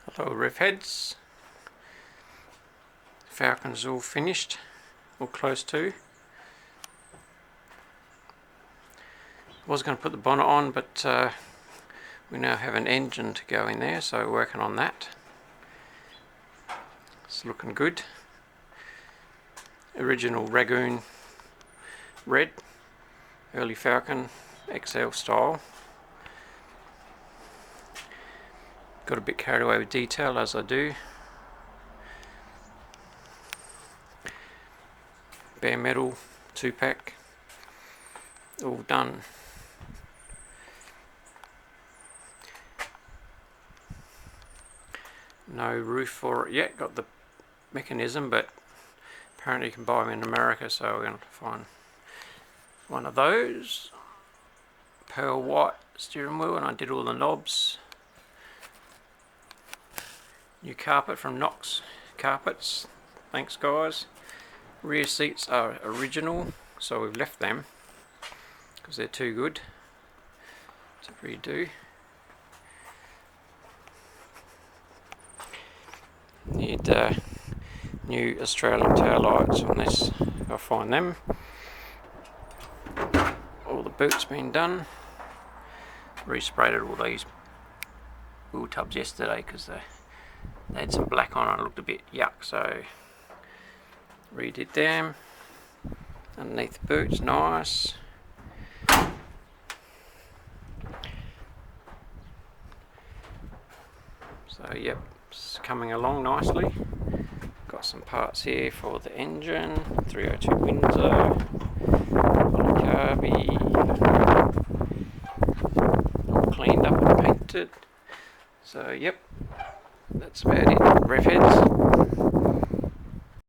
Hello rev heads. Falcon's all finished, or close to. Was going to put the bonnet on, but we now have an engine to go in there, so we're working on that. It's looking good. Original Ragoon red, early Falcon XL style. Got a bit carried away with detail, as I do. Bare metal 2-pack, all done. No roof for it yet, got the mechanism, but apparently you can buy them in America, so we're going to find one of those. Pearl white steering wheel, and I did all the knobs. New carpet from Knox Carpets, thanks guys. Rear seats are original, so we've left them because they're too good to redo. Need new Australian tail lights on this, I'll find them. All the boots been done. Resprayed all these wheel tubs yesterday because they had some black on it, looked a bit yuck, so redid them. Underneath the boots, nice. So yep, it's coming along nicely. Got some parts here for the engine, 302 Windsor, polycarbon, all cleaned up and painted. So yep, that's about it, rev heads.